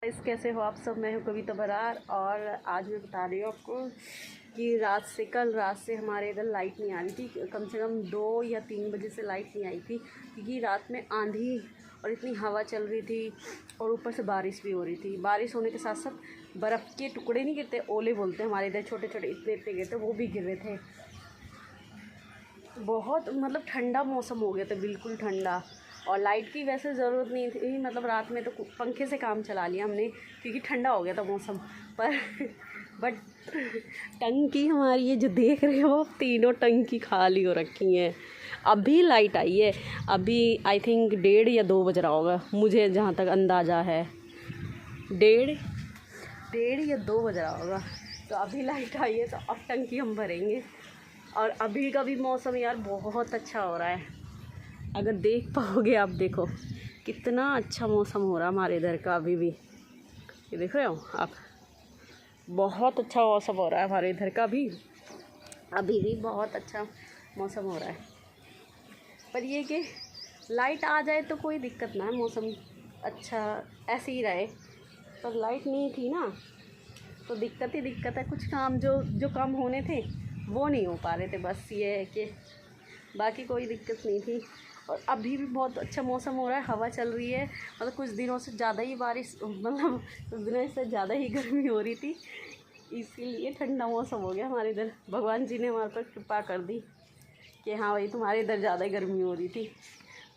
कैसे हो आप सब। मैं हूँ कविता बरार और आज मैं बता रही हूँ आपको कि कल रात से हमारे इधर लाइट नहीं आ रही थी। कम से कम 2 या 3 बजे से लाइट नहीं आई थी क्योंकि रात में आंधी और इतनी हवा चल रही थी और ऊपर से बारिश भी हो रही थी। बारिश होने के साथ साथ बर्फ़ के टुकड़े नहीं गिरते, ओले बोलते हैं हमारे इधर, छोटे छोटे इतने इतने गिरते, वो भी गिर रहे थे। बहुत मतलब ठंडा मौसम हो गया था, बिल्कुल ठंडा। और लाइट की वैसे ज़रूरत नहीं थी, मतलब रात में तो पंखे से काम चला लिया हमने क्योंकि ठंडा हो गया था मौसम। पर बट टंकी हमारी ये जो देख रहे हो, तीनों टंकी खाली हो रखी हैं। अभी लाइट आई है, अभी आई थिंक 1:30 या 2 बज रहा होगा, मुझे जहाँ तक अंदाज़ा है 1:30 या 2 बज रहा होगा। तो अभी लाइट आई है तो अब टंकी हम भरेंगे। और अभी का भी मौसम यार बहुत अच्छा हो रहा है, अगर देख पाओगे आप, देखो कितना अच्छा मौसम हो रहा है हमारे इधर का। अभी भी ये देख रहे हो आप, बहुत अच्छा मौसम हो रहा है हमारे इधर का भी, अभी भी बहुत अच्छा मौसम हो रहा है। पर ये कि लाइट आ जाए तो कोई दिक्कत ना है, मौसम अच्छा ऐसे ही रहे। पर लाइट नहीं थी ना तो दिक्कत ही दिक्कत है। कुछ काम जो काम होने थे वो नहीं हो पा रहे थे, बस ये है कि बाकी कोई दिक्कत नहीं थी। और अभी भी बहुत अच्छा मौसम हो रहा है, हवा चल रही है। मतलब कुछ दिनों से ज़्यादा ही बारिश, मतलब कुछ दिनों से ज़्यादा ही गर्मी हो रही थी, इसीलिए ठंडा मौसम हो गया हमारे इधर। भगवान जी ने हमारे पर कृपा कर दी कि हाँ भाई तुम्हारे इधर ज़्यादा ही गर्मी हो रही थी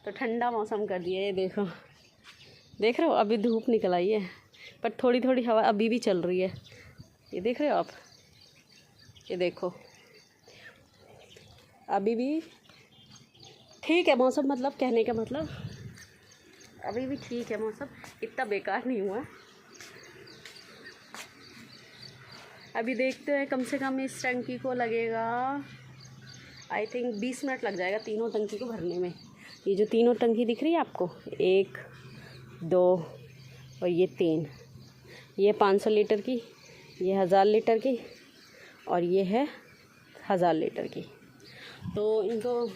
तो ठंडा मौसम कर दिया। ये देखो, देख रहे हो अभी धूप निकल आई है पर थोड़ी थोड़ी हवा अभी भी चल रही है। ये देख रहे हो आप, ये देखो अभी भी ठीक है मौसम, मतलब कहने का मतलब अभी भी ठीक है मौसम, इतना बेकार नहीं हुआ। अभी देखते हैं, कम से कम इस टंकी को लगेगा आई थिंक 20 मिनट लग जाएगा तीनों टंकी को भरने में। ये जो तीनों टंकी दिख रही है आपको, 1 2 और ये 3, ये 500 लीटर की, ये 1000 लीटर की और ये है 1000 लीटर की। तो इनको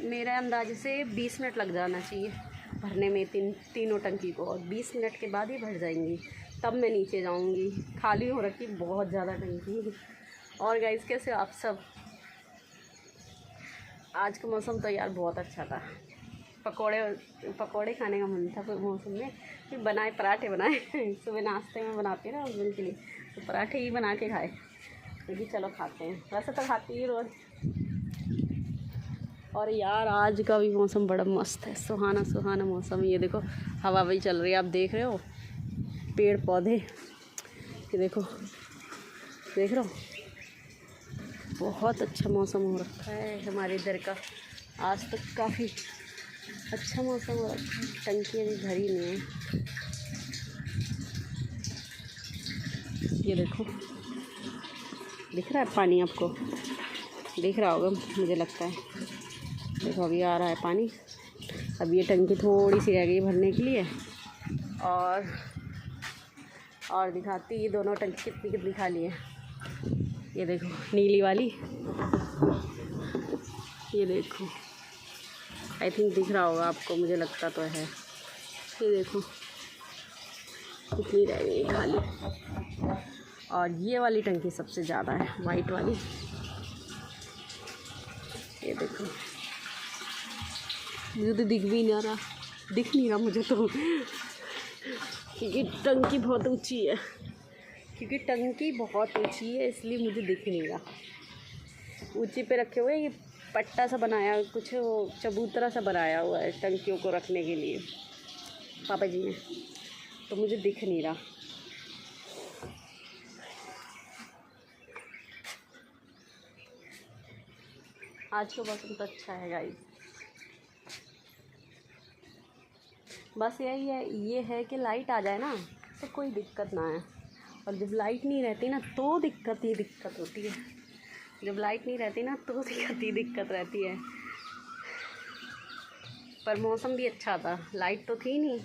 मेरे अंदाजे से 20 मिनट लग जाना चाहिए भरने में तीनों टंकी को, और 20 मिनट के बाद ही भर जाएंगी। तब मैं नीचे जाऊंगी, खाली हो रखी बहुत ज़्यादा टंकी। और गाइस कैसे हो आप सब। आज का मौसम तो यार बहुत अच्छा था, पकोड़े खाने का मन था मौसम में, फिर बनाए पराठे बनाए सुबह नाश्ते में बनाते हैं ना हस्बैंड के लिए, तो पराठे ही बना के खाए, क्योंकि चलो खाते हैं, वैसे तो खाती ही रोज़। और यार आज का भी मौसम बड़ा मस्त है, सुहाना सुहाना मौसम। ये देखो हवा भी चल रही है, आप देख रहे हो पेड़ पौधे, ये देखो देख रहे हो, बहुत अच्छा मौसम हो रखा है हमारे इधर का। आज तक काफ़ी अच्छा मौसम हो रखा है, टंकी अभी भरी नहीं है। ये देखो दिख रहा है पानी, आपको दिख रहा होगा मुझे लगता है। देखो अभी आ रहा है पानी। अब ये टंकी थोड़ी सी रह गई भरने के लिए, और दिखाती, ये दोनों टंकी कितनी कितनी खाली है। ये देखो नीली वाली, ये देखो आई थिंक दिख रहा होगा आपको, मुझे लगता तो है। ये देखो कितनी रह गई खाली। और ये वाली टंकी सबसे ज़्यादा है, वाइट वाली। ये देखो मुझे तो दिख भी नहीं रहा मुझे तो, क्योंकि टंकी बहुत ऊंची है, इसलिए मुझे दिख नहीं रहा। ऊंची पे रखे हुए, ये पट्टा सा बनाया, कुछ वो चबूतरा सा बनाया हुआ है टंकियों को रखने के लिए पापा जी ने, तो मुझे दिख नहीं रहा। आज का मौसम तो अच्छा है गाइस, बस ये है कि लाइट आ जाए ना तो कोई दिक्कत ना है। और जब लाइट नहीं रहती ना तो दिक्कत होती है, जब लाइट नहीं रहती ना तो दिक्कत रहती है। पर मौसम भी अच्छा था, लाइट तो थी नहीं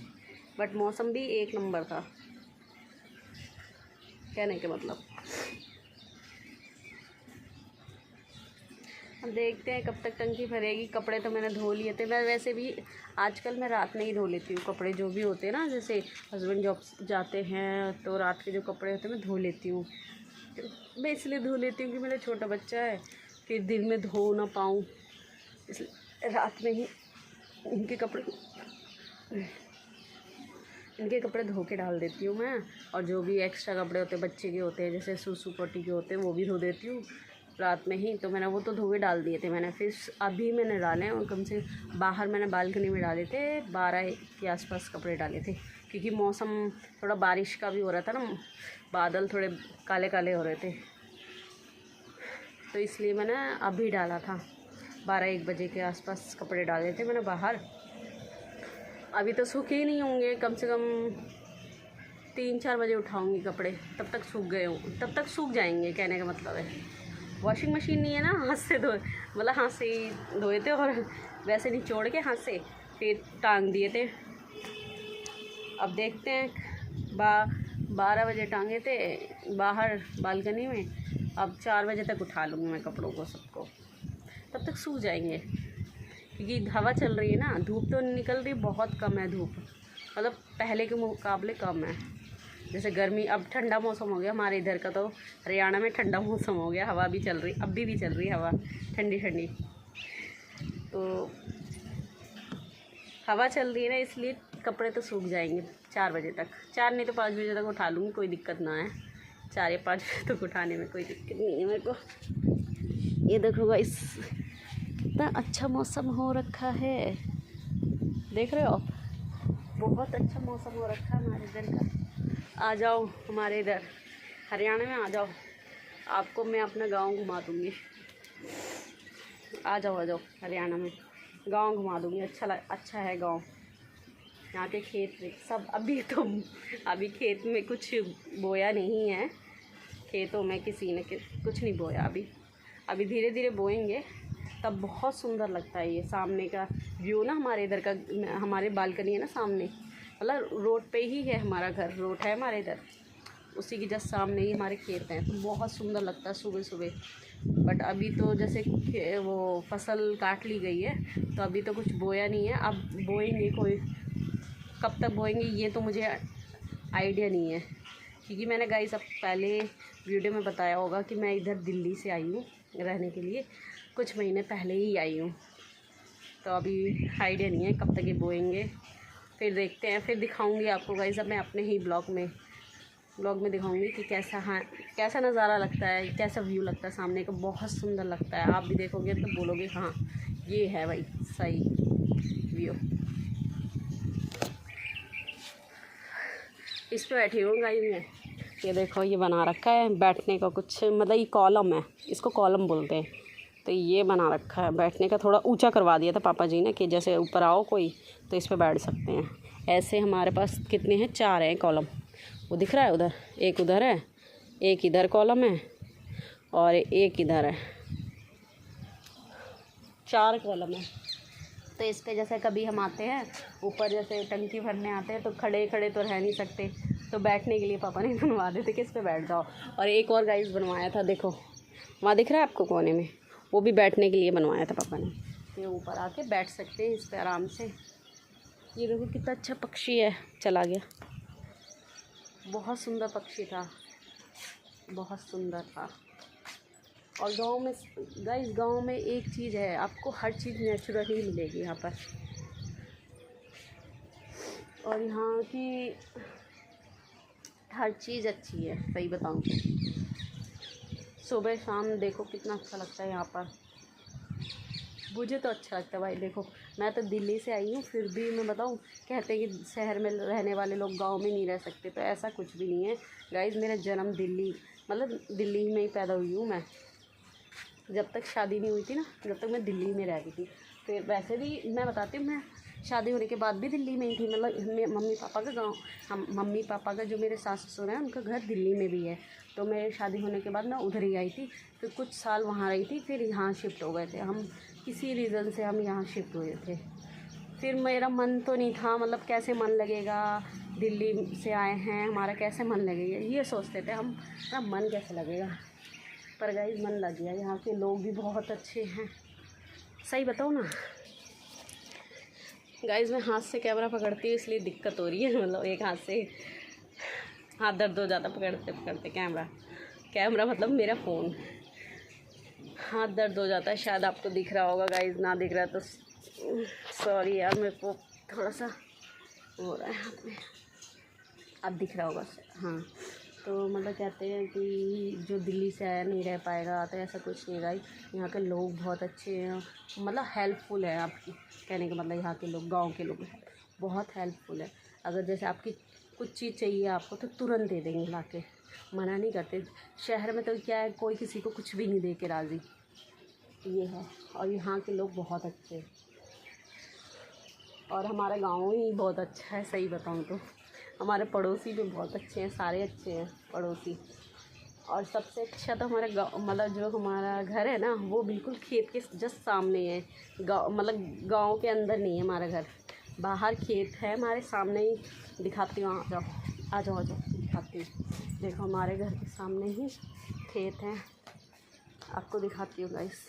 बट मौसम भी 1 नंबर था, कहने के मतलब। अब देखते हैं कब तक टंकी भरेगी। कपड़े तो मैंने धो लिए थे। मैं वैसे भी आजकल मैं रात में ही धो लेती हूँ कपड़े, जो भी होते हैं ना, जैसे हस्बैंड जॉब जाते हैं तो रात के जो कपड़े होते हैं मैं धो लेती हूँ। मैं इसलिए धो लेती हूँ कि मेरा छोटा बच्चा है, फिर दिन में धो ना पाऊँ, इसलिए रात में ही इनके कपड़े धो के डाल देती हूँ मैं। और जो भी एक्स्ट्रा कपड़े होते हैं बच्चे के होते हैं, जैसे सूसू पोटी के होते हैं, वो भी धो देती हूँ रात में ही। तो मैंने वो तो धो के डाल दिए थे मैंने, फिर अभी मैंने डाले और कम से बाहर मैंने बालकनी में डाले थे, 12 के आसपास कपड़े डाले थे, क्योंकि मौसम थोड़ा बारिश का भी हो रहा था ना, बादल थोड़े काले काले हो रहे थे, तो इसलिए मैंने अभी डाला था। 12-1 बजे के आसपास कपड़े डाले थे मैंने बाहर। अभी तो सूखे ही नहीं होंगे, कम से कम 3-4 बजे उठाऊंगी कपड़े, तब तक सूख गए हों, तब तक सूख जाएंगे, कहने का मतलब है। वॉशिंग मशीन नहीं है ना, हाथ से धोए, मतलब हाथ से ही धोए थे और वैसे निचोड़ के हाथ से फिर टांग दिए थे। अब देखते हैं, 12 बजे टांगे थे बाहर बालकनी में, अब 4 बजे तक उठा लूँगी मैं कपड़ों को सबको, तब तक सूख जाएंगे, क्योंकि हवा चल रही है ना। धूप तो निकल रही, बहुत कम है धूप, मतलब पहले के मुकाबले कम है। जैसे गर्मी, अब ठंडा मौसम हो गया हमारे इधर का, तो हरियाणा में ठंडा मौसम हो गया, हवा भी चल रही, अभी भी चल रही हवा ठंडी ठंडी, तो हवा चल रही है ना, इसलिए कपड़े तो सूख जाएंगे 4 बजे तक। 4 नहीं तो 5 बजे तक उठा लूँगी, कोई दिक्कत ना है। 4 या 5 बजे तक उठाने में कोई दिक्कत नहीं है मेरे को। ये देखो गाइस, कितना अच्छा मौसम हो रखा है, देख रहे हो, बहुत अच्छा मौसम हो रखा है हमारे इधर का। आ जाओ हमारे इधर हरियाणा में, आ जाओ, आपको मैं अपना गांव घुमा दूँगी। आ जाओ हरियाणा में, गांव घुमा दूँगी। अच्छा है गांव, यहाँ के खेत सब। अभी खेत में कुछ बोया नहीं है, खेतों में किसी ने कुछ नहीं बोया अभी धीरे धीरे बोएंगे, तब बहुत सुंदर लगता है ये सामने का व्यू ना। हमारे इधर का, हमारे बालकनी है ना सामने, मतलब रोड पे ही है हमारा घर, रोड है हमारे इधर, उसी की जस्ट सामने ही हमारे खेत हैं, तो बहुत सुंदर लगता है सुबह सुबह। बट अभी तो जैसे वो फसल काट ली गई है, तो अभी तो कुछ बोया नहीं है, अब बोएंगे। कोई कब तक बोएंगे ये तो मुझे आइडिया नहीं है, क्योंकि मैंने गाइस अब पहले वीडियो में बताया होगा कि मैं इधर दिल्ली से आई हूँ रहने के लिए, कुछ महीने पहले ही आई हूँ, तो अभी आइडिया नहीं है कब तक ये बोएंगे। फिर देखते हैं, फिर दिखाऊंगी आपको गाइस, अब मैं अपने ही ब्लॉग में दिखाऊंगी कि कैसा नज़ारा लगता है, कैसा व्यू लगता है सामने का, बहुत सुंदर लगता है। आप भी देखोगे तो बोलोगे हाँ ये है भाई सही व्यू। इस पे बैठी हूँ गाइस मैं, ये देखो, ये बना रखा है बैठने का कुछ, मतलब ये कॉलम है, इसको कॉलम बोलते हैं, तो ये बना रखा है बैठने का। थोड़ा ऊंचा करवा दिया था पापा जी ने कि जैसे ऊपर आओ कोई तो इस पे बैठ सकते हैं। ऐसे हमारे पास कितने हैं, 4 हैं कॉलम, वो दिख रहा है उधर, एक उधर है, एक इधर कॉलम है और एक इधर है, 4 कॉलम है। तो इस पे जैसे कभी हम आते हैं ऊपर, जैसे टंकी भरने आते हैं, तो खड़े खड़े तो रह नहीं सकते, तो बैठने के लिए पापा ने बनवा देते कि इस पे बैठ जाओ। और एक और गाइस बनवाया था, देखो वहाँ दिख रहा है आपको कोने में, वो भी बैठने के लिए बनवाया था पापा ने, ये ऊपर आके बैठ सकते हैं इस पे आराम से। ये देखो कितना अच्छा पक्षी है, चला गया, बहुत सुंदर पक्षी था, बहुत सुंदर था। और गांव में गाइस, गांव में एक चीज़ है, आपको हर चीज़ नेचुरल ही मिलेगी यहाँ पर, और यहाँ की हर चीज़ अच्छी है, सही बताऊँ तो। सुबह शाम देखो कितना अच्छा लगता है यहाँ पर, मुझे तो अच्छा लगता है भाई। देखो मैं तो दिल्ली से आई हूँ, फिर भी मैं बताऊँ, कहते हैं कि शहर में रहने वाले लोग गांव में नहीं रह सकते, तो ऐसा कुछ भी नहीं है गाइस। मेरा जन्म दिल्ली, मतलब दिल्ली में ही पैदा हुई हूँ मैं। जब तक शादी नहीं हुई थी ना, जब तक मैं दिल्ली में रहती थी। फिर वैसे भी मैं बताती हूँ, मैं शादी होने के बाद भी दिल्ली में ही थी, मतलब मम्मी पापा का गाँव, हम मम्मी पापा का जो मेरे सास ससुर हैं उनका घर दिल्ली में भी है, तो मेरे शादी होने के बाद मैं उधर ही आई थी, फिर कुछ साल वहाँ रही थी, फिर यहाँ शिफ्ट हो गए थे हम, किसी रीज़न से हम यहाँ शिफ्ट हुए थे। फिर मेरा मन तो नहीं था, मतलब कैसे मन लगेगा, दिल्ली से आए हैं, हमारा कैसे मन लगेगा, ये सोचते थे हम, मेरा मन कैसे लगेगा। पर गाइस मन लग गया, यहाँ के लोग भी बहुत अच्छे हैं। सही बताओ ना गाइस, मैं हाथ से कैमरा पकड़ती हूँ इसलिए दिक्कत हो रही है, मतलब एक हाथ से हाथ दर्द हो जाता पकड़ते पकड़ते कैमरा मतलब मेरा फ़ोन, हाथ दर्द हो जाता है। शायद आपको दिख रहा होगा गाइस, ना दिख रहा तो सॉरी यार, मेरे को थोड़ा सा हो रहा है हाथ में, अब दिख रहा होगा। हाँ, तो मतलब कहते हैं कि जो दिल्ली से आया नहीं रह पाएगा, तो ऐसा कुछ नहीं गाइस। यहाँ के लोग बहुत अच्छे हैं, मतलब हेल्पफुल है। आपकी कहने का मतलब यहाँ के लोग, गांव के लोग बहुत हेल्पफुल है। अगर जैसे आपकी कुछ चीज़ चाहिए आपको तो तुरंत दे देंगे ला के, मना नहीं करते। शहर में तो क्या है, कोई किसी को कुछ भी नहीं दे के राज़ी, ये है। और यहाँ के लोग बहुत अच्छे हैं, और हमारा गाँव ही बहुत अच्छा है। सही बताऊँ तो हमारे पड़ोसी भी बहुत अच्छे हैं, सारे अच्छे हैं पड़ोसी। और सबसे अच्छा तो हमारा गाँव, मतलब जो हमारा घर है ना, वो बिल्कुल खेत के जस्ट सामने है। गाँव मतलब गाँव के अंदर नहीं है हमारा घर, बाहर खेत है हमारे सामने ही। दिखाती हूँ, आ जाओ आ जाओ आ जाओ, दिखाती हूँ। देखो हमारे घर के सामने ही खेत हैं, आपको दिखाती हूँ गाइस।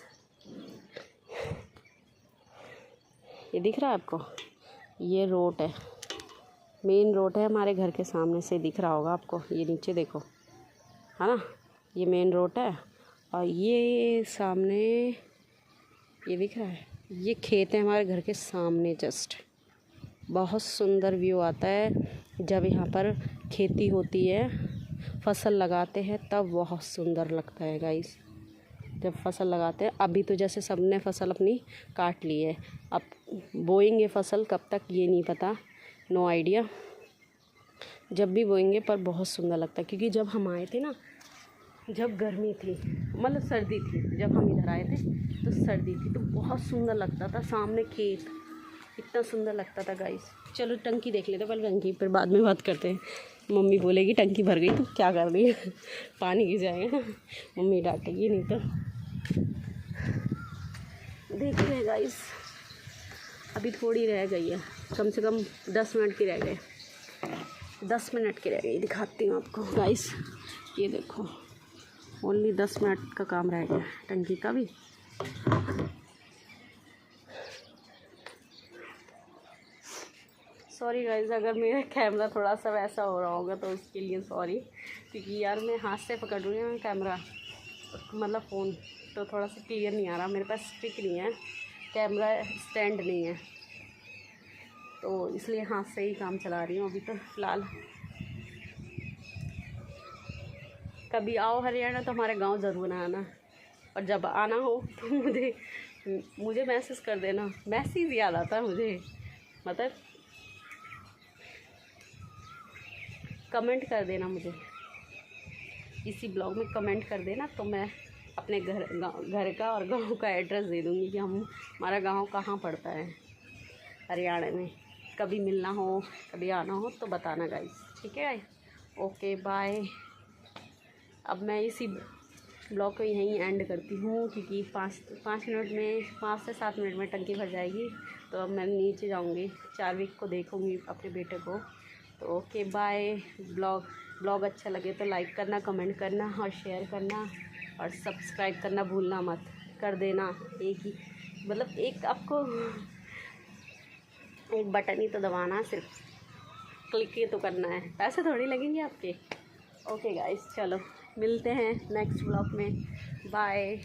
ये दिख रहा है आपको, ये रोड है, मेन रोड है हमारे घर के सामने से, दिख रहा होगा आपको। ये नीचे देखो, है ना, ये मेन रोड है। और ये सामने ये दिख रहा है, ये खेत है हमारे घर के सामने जस्ट। बहुत सुंदर व्यू आता है जब यहाँ पर खेती होती है, फसल लगाते हैं, तब बहुत सुंदर लगता है गाइस। जब फसल लगाते हैं, अभी तो जैसे सबने फसल अपनी काट ली है, अब बोएंगे फसल कब तक ये नहीं पता, नो आइडिया। जब भी बोएंगे पर बहुत सुंदर लगता है, क्योंकि जब हम आए थे ना, जब गर्मी थी, मतलब सर्दी थी, जब हम इधर आए थे तो सर्दी थी, तो बहुत सुंदर लगता था सामने खेत, इतना सुंदर लगता था गाइस। चलो टंकी देख लेते पहले, टंकी फिर बाद में बात करते हैं। मम्मी बोलेगी टंकी भर गई तो क्या कर रही है, पानी गिर जाएगा, मम्मी डांटेगी नहीं तो। देख ले गाइस, अभी थोड़ी रह गई है, कम से कम 10 मिनट की रह गए, 10 मिनट की रह गई। दिखाती हूँ आपको गाइस, ये देखो ओनली 10 मिनट का काम रह गया टंकी का भी। सॉरी गाइस, अगर मेरा कैमरा थोड़ा सा वैसा हो रहा होगा तो उसके लिए सॉरी, क्योंकि यार मैं हाथ से पकड़ रही हूँ कैमरा, मतलब फ़ोन, तो थोड़ा सा क्लियर नहीं आ रहा। मेरे पास स्टिक नहीं है, कैमरा स्टैंड नहीं है, तो इसलिए हाथ से ही काम चला रही हूँ अभी तो फ़िलहाल। कभी आओ हरियाणा तो हमारे गांव ज़रूर आना, और जब आना हो तो मुझे मैसेज कर देना। मैसेज याद आता है मुझे, मतलब कमेंट कर देना मुझे, इसी ब्लॉग में कमेंट कर देना, तो मैं अपने घर का और गांव का एड्रेस दे दूँगी कि हमारा गांव कहाँ पड़ता है हरियाणा में। कभी मिलना हो, कभी आना हो तो बताना गाइस, ठीक है। Okay bye. अब मैं इसी ब्लॉग को यहीं एंड करती हूँ, क्योंकि 5 मिनट में, 5 से 7 मिनट में टंकी भर जाएगी। तो अब मैं नीचे जाऊँगी, चार्विक को देखूँगी, अपने बेटे को। तो ओके बाय। ब्लॉग अच्छा लगे तो लाइक करना, कमेंट करना और शेयर करना, और सब्सक्राइब करना भूलना मत, कर देना। एक ही मतलब एक आपको एक बटन ही तो दबाना, सिर्फ क्लिक ही तो करना है, पैसे थोड़ी लगेंगे आपके। ओके गाइस, चलो मिलते हैं नेक्स्ट ब्लॉग में, बाय।